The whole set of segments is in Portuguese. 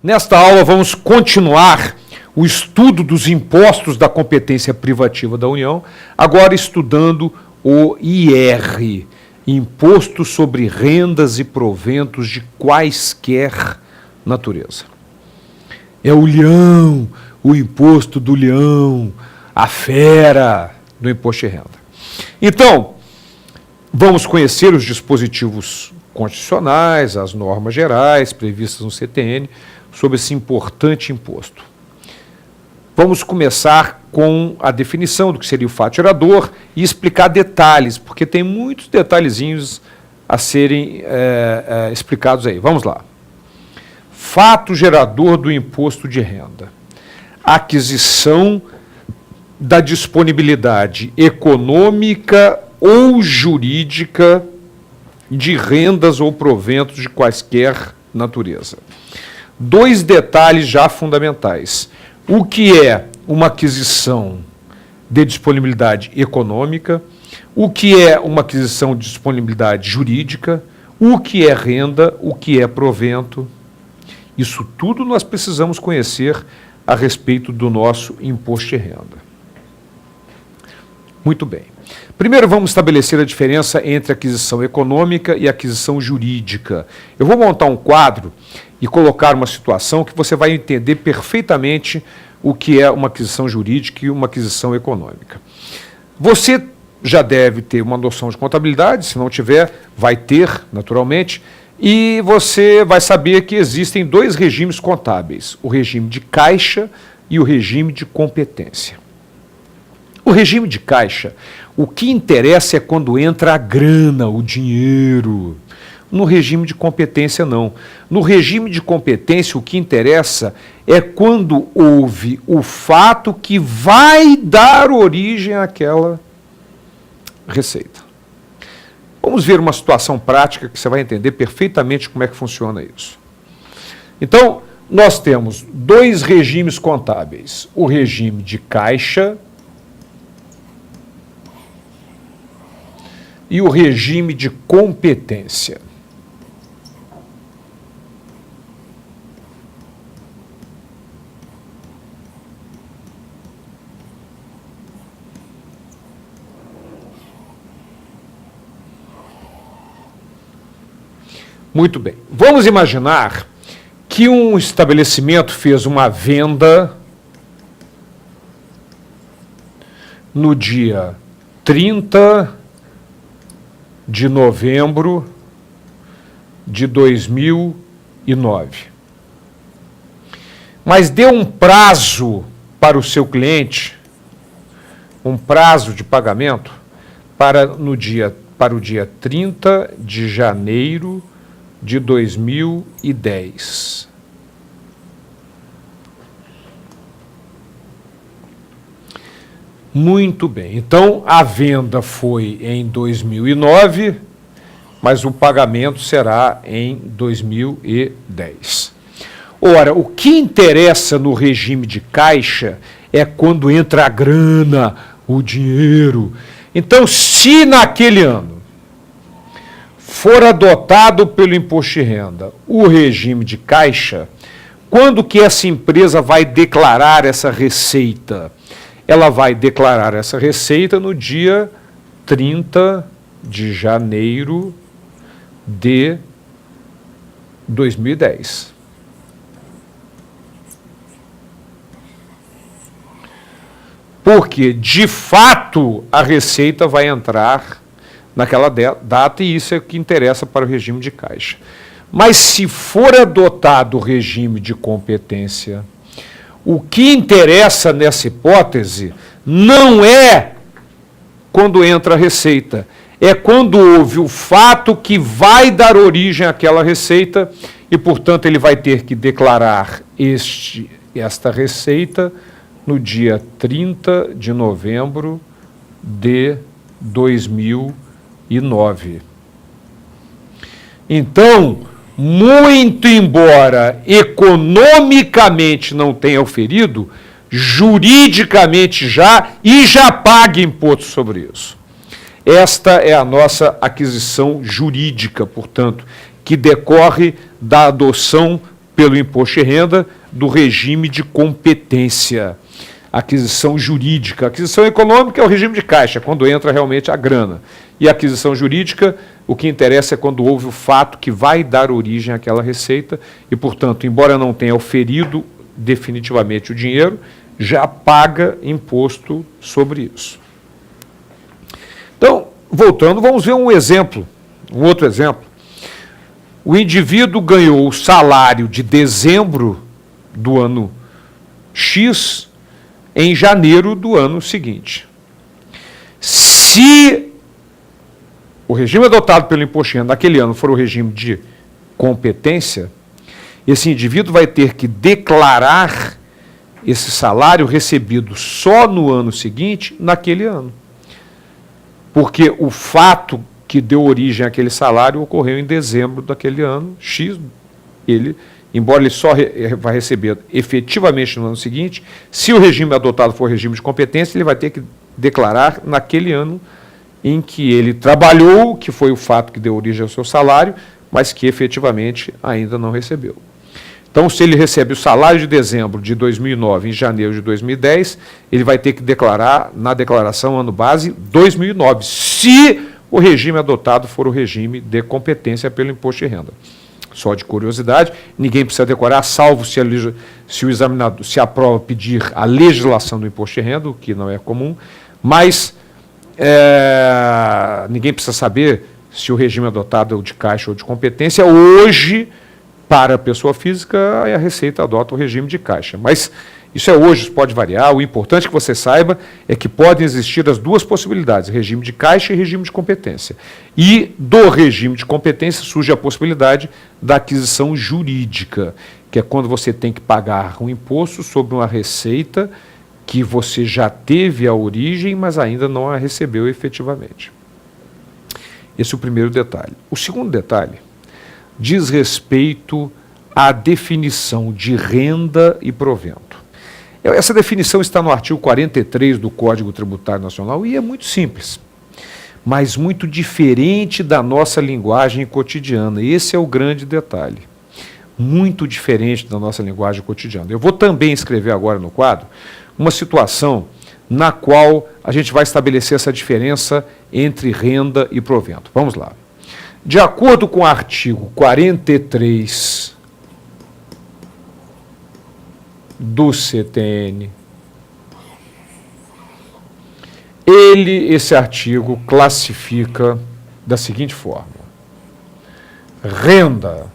Nesta aula vamos continuar o estudo dos impostos da competência privativa da União, agora estudando o IR, Imposto sobre Rendas e Proventos de Quaisquer Natureza. É o leão, o imposto do leão, a fera do imposto de renda. Então, vamos conhecer os dispositivos constitucionais, as normas gerais previstas no CTN sobre esse importante imposto. Vamos começar com a definição do que seria o fato gerador e explicar detalhes, porque tem muitos detalhezinhos a serem explicados aí. Vamos lá. Fato gerador do imposto de renda. Aquisição da disponibilidade econômica ou jurídica de rendas ou proventos de quaisquer natureza. Dois detalhes já fundamentais. O que é uma aquisição de disponibilidade econômica, o que é uma aquisição de disponibilidade jurídica, o que é renda, o que é provento. Isso tudo nós precisamos conhecer a respeito do nosso imposto de renda. Muito bem. Primeiro vamos estabelecer a diferença entre aquisição econômica e aquisição jurídica. Eu vou montar um quadro e colocar uma situação que você vai entender perfeitamente o que é uma aquisição jurídica e uma aquisição econômica. Você já deve ter uma noção de contabilidade, se não tiver, vai ter, naturalmente, e você vai saber que existem dois regimes contábeis, o regime de caixa e o regime de competência. O regime de caixa, o que interessa é quando entra a grana, o dinheiro. No regime de competência, não. No regime de competência, o que interessa é quando houve o fato que vai dar origem àquela receita. Vamos ver uma situação prática que você vai entender perfeitamente como é que funciona isso. Então, nós temos dois regimes contábeis. O regime de caixa e o regime de competência. Muito bem. Vamos imaginar que um estabelecimento fez uma venda no dia 30 de novembro de 2009. Mas deu um prazo para o seu cliente, um prazo de pagamento para o dia 30 de janeiro de 2010. Muito bem. Então, a venda foi em 2009, mas o pagamento será em 2010. Ora, o que interessa no regime de caixa é quando entra a grana, o dinheiro. Então, se naquele ano for adotado pelo imposto de renda o regime de caixa, quando que essa empresa vai declarar essa receita? Ela vai declarar essa receita no dia 30 de janeiro de 2010. Porque, de fato, a receita vai entrar naquela data e isso é o que interessa para o regime de caixa. Mas se for adotado o regime de competência, o que interessa nessa hipótese não é quando entra a receita, é quando houve o fato que vai dar origem àquela receita e, portanto, ele vai ter que declarar esta receita no dia 30 de novembro de 2009. Então, muito embora economicamente não tenha oferido, juridicamente já paga imposto sobre isso. Esta é a nossa aquisição jurídica, portanto, que decorre da adoção pelo imposto de renda do regime de competência. Aquisição jurídica. Aquisição econômica é o regime de caixa, quando entra realmente a grana. E a aquisição jurídica, o que interessa é quando houve o fato que vai dar origem àquela receita e, portanto, embora não tenha oferido definitivamente o dinheiro, já paga imposto sobre isso. Então, voltando, vamos ver um exemplo, um outro exemplo. O indivíduo ganhou o salário de dezembro do ano X em janeiro do ano seguinte. Se o regime adotado pelo imposto de renda naquele ano for o regime de competência, esse indivíduo vai ter que declarar esse salário recebido só no ano seguinte, naquele ano. Porque o fato que deu origem àquele salário ocorreu em dezembro daquele ano, X, embora ele só vai receber efetivamente no ano seguinte, se o regime adotado for regime de competência, ele vai ter que declarar naquele ano em que ele trabalhou, que foi o fato que deu origem ao seu salário, mas que efetivamente ainda não recebeu. Então, se ele recebe o salário de dezembro de 2009 em janeiro de 2010, ele vai ter que declarar na declaração ano base 2009, se o regime adotado for o regime de competência pelo imposto de renda. Só de curiosidade, ninguém precisa decorar, salvo se o examinador, se a prova pedir a legislação do imposto de renda, o que não é comum, mas ninguém precisa saber se o regime adotado é o de caixa ou de competência. Hoje, para a pessoa física, a Receita adota o regime de caixa. Mas isso é hoje, isso pode variar. O importante que você saiba é que podem existir as duas possibilidades, regime de caixa e regime de competência. E do regime de competência surge a possibilidade da aquisição jurídica, que é quando você tem que pagar um imposto sobre uma receita que você já teve a origem, mas ainda não a recebeu efetivamente. Esse é o primeiro detalhe. O segundo detalhe diz respeito à definição de renda e provento. Essa definição está no artigo 43 do Código Tributário Nacional e é muito simples, mas muito diferente da nossa linguagem cotidiana. Esse é o grande detalhe. Muito diferente da nossa linguagem cotidiana. Eu vou também escrever agora no quadro uma situação na qual a gente vai estabelecer essa diferença entre renda e provento. Vamos lá. De acordo com o artigo 43 do CTN, esse artigo classifica da seguinte forma: renda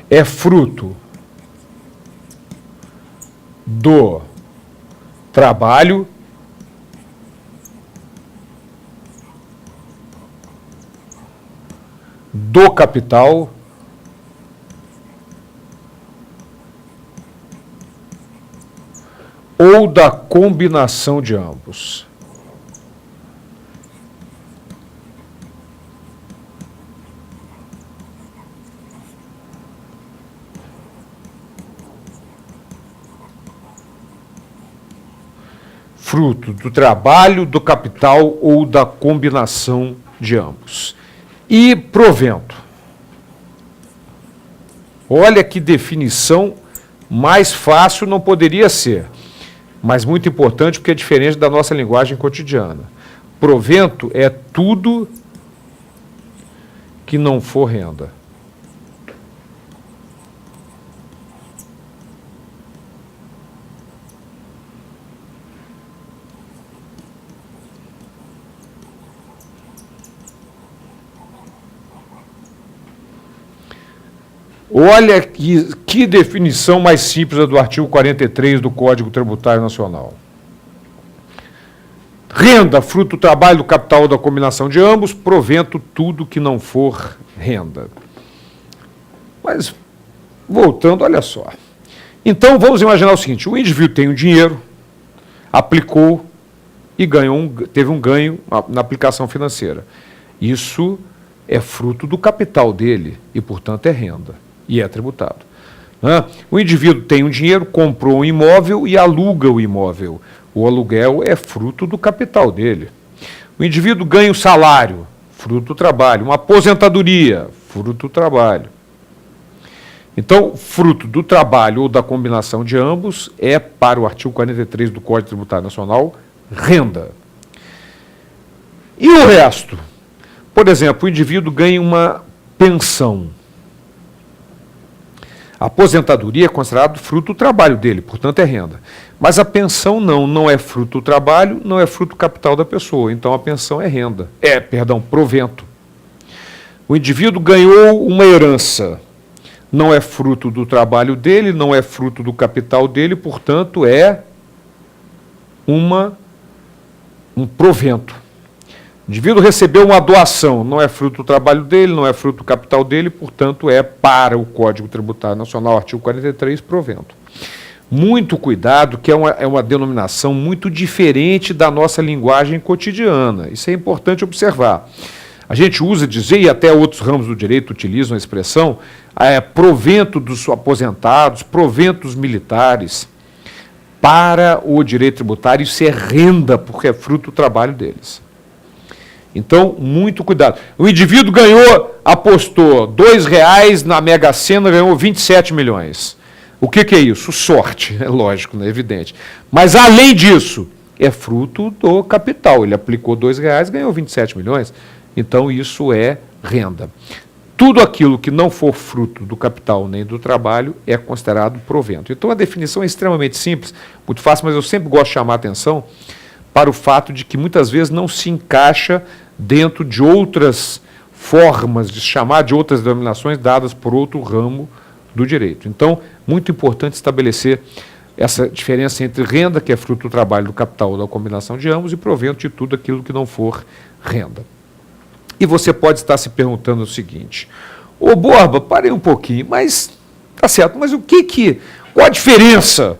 é fruto do trabalho do capital ou da combinação de ambos. Fruto do trabalho, do capital ou da combinação de ambos. E provento. Olha que definição mais fácil não poderia ser, mas muito importante porque é diferente da nossa linguagem cotidiana. Provento é tudo que não for renda. Olha que definição mais simples do artigo 43 do Código Tributário Nacional. Renda, fruto do trabalho, do capital ou da combinação de ambos, provento, tudo que não for renda. Mas, voltando, olha só. Então, vamos imaginar o seguinte: o indivíduo tem um dinheiro, aplicou e teve um ganho na aplicação financeira. Isso é fruto do capital dele e, portanto, é renda. E é tributado. O indivíduo tem um dinheiro, comprou um imóvel e aluga o imóvel. O aluguel é fruto do capital dele. O indivíduo ganha um salário, fruto do trabalho. Uma aposentadoria, fruto do trabalho. Então, fruto do trabalho ou da combinação de ambos é, para o artigo 43 do Código Tributário Nacional, renda. E o resto? Por exemplo, o indivíduo ganha uma pensão. A aposentadoria é considerado fruto do trabalho dele, portanto é renda. Mas a pensão não é fruto do trabalho, não é fruto do capital da pessoa. Então a pensão é renda. Provento. O indivíduo ganhou uma herança. Não é fruto do trabalho dele, não é fruto do capital dele, portanto é um provento. O indivíduo recebeu uma doação, não é fruto do trabalho dele, não é fruto do capital dele, portanto é, para o Código Tributário Nacional, artigo 43, provento. Muito cuidado, que é uma denominação muito diferente da nossa linguagem cotidiana. Isso é importante observar. A gente usa dizer, e até outros ramos do direito utilizam a expressão, provento dos aposentados, provento dos militares. Para o direito tributário, isso é renda, porque é fruto do trabalho deles. Então, muito cuidado. O indivíduo apostou R$2 na Mega Sena, ganhou 27 milhões. O que é isso? Sorte, é lógico, é evidente. Mas, além disso, é fruto do capital. Ele aplicou R$2, ganhou 27 milhões. Então, isso é renda. Tudo aquilo que não for fruto do capital nem do trabalho é considerado provento. Então, a definição é extremamente simples, muito fácil, mas eu sempre gosto de chamar a atenção para o fato de que muitas vezes não se encaixa dentro de outras formas de chamar, de outras denominações dadas por outro ramo do direito. Então, muito importante estabelecer essa diferença entre renda, que é fruto do trabalho do capital ou da combinação de ambos, e provento de tudo aquilo que não for renda. E você pode estar se perguntando o seguinte: ô Borba, parei um pouquinho, mas tá certo, mas qual a diferença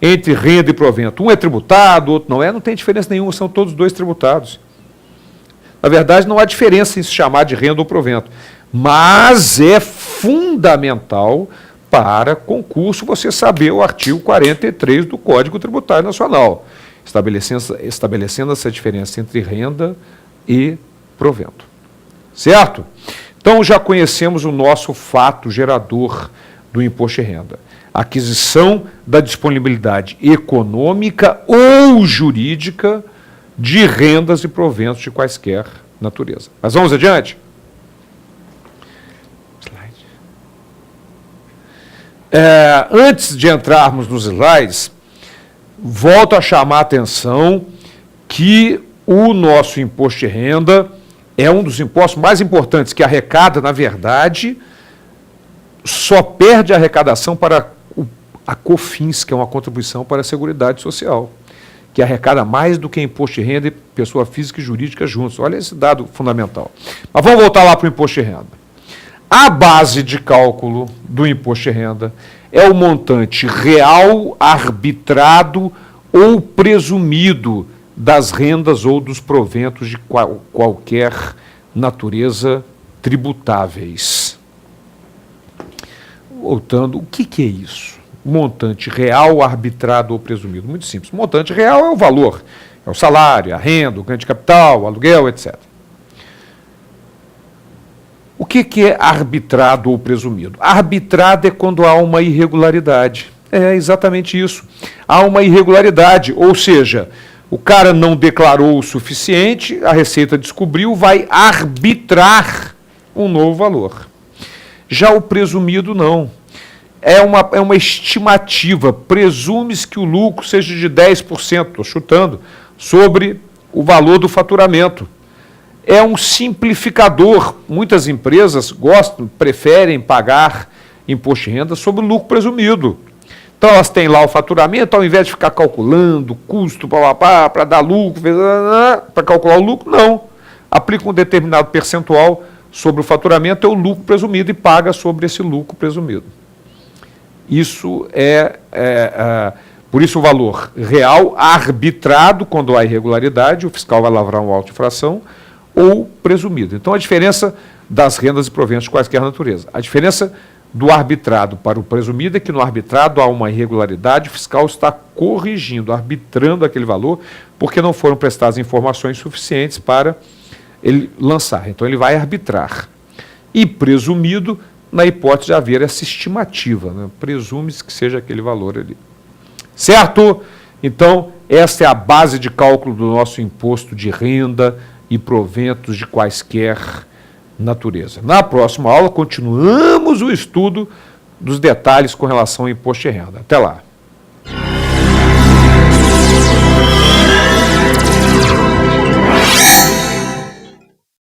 entre renda e provento? Um é tributado, o outro não é? Não tem diferença nenhuma, são todos dois tributados. Na verdade, não há diferença em se chamar de renda ou provento, mas é fundamental para concurso você saber o artigo 43 do Código Tributário Nacional, estabelecendo essa diferença entre renda e provento. Certo? Então, já conhecemos o nosso fato gerador do imposto de renda. Aquisição da disponibilidade econômica ou jurídica de rendas e proventos de quaisquer natureza. Mas vamos adiante? Antes de entrarmos nos slides, volto a chamar a atenção que o nosso imposto de renda é um dos impostos mais importantes, que arrecada, na verdade, só perde a arrecadação para a COFINS, que é uma contribuição para a Seguridade Social, que arrecada mais do que imposto de renda e pessoa física e jurídica juntos. Olha esse dado fundamental. Mas vamos voltar lá para o imposto de renda. A base de cálculo do imposto de renda é o montante real, arbitrado ou presumido das rendas ou dos proventos de qualquer natureza tributáveis. Voltando, o que é isso? Montante real, arbitrado ou presumido? Muito simples. Montante real é o valor, é o salário, a renda, o ganho de capital, o aluguel, etc. O que é arbitrado ou presumido? Arbitrado é quando há uma irregularidade. É exatamente isso. Há uma irregularidade, ou seja, o cara não declarou o suficiente, a Receita descobriu, vai arbitrar um novo valor. Já o presumido não. É uma estimativa, presume-se que o lucro seja de 10%, estou chutando, sobre o valor do faturamento. É um simplificador. Muitas empresas preferem pagar imposto de renda sobre o lucro presumido. Então, elas têm lá o faturamento, ao invés de ficar calculando custo para dar lucro, para calcular o lucro, não. Aplica um determinado percentual sobre o faturamento, é o lucro presumido, e paga sobre esse lucro presumido. Isso por isso o valor real arbitrado, quando há irregularidade, o fiscal vai lavrar uma auto-infração, ou presumido. Então, a diferença das rendas e proventos de quaisquer natureza. A diferença do arbitrado para o presumido é que no arbitrado há uma irregularidade, o fiscal está corrigindo, arbitrando aquele valor, porque não foram prestadas informações suficientes para ele lançar. Então ele vai arbitrar. E presumido, na hipótese de haver essa estimativa, né? Presume-se que seja aquele valor ali. Certo? Então, essa é a base de cálculo do nosso imposto de renda e proventos de quaisquer natureza. Na próxima aula, continuamos o estudo dos detalhes com relação ao imposto de renda. Até lá.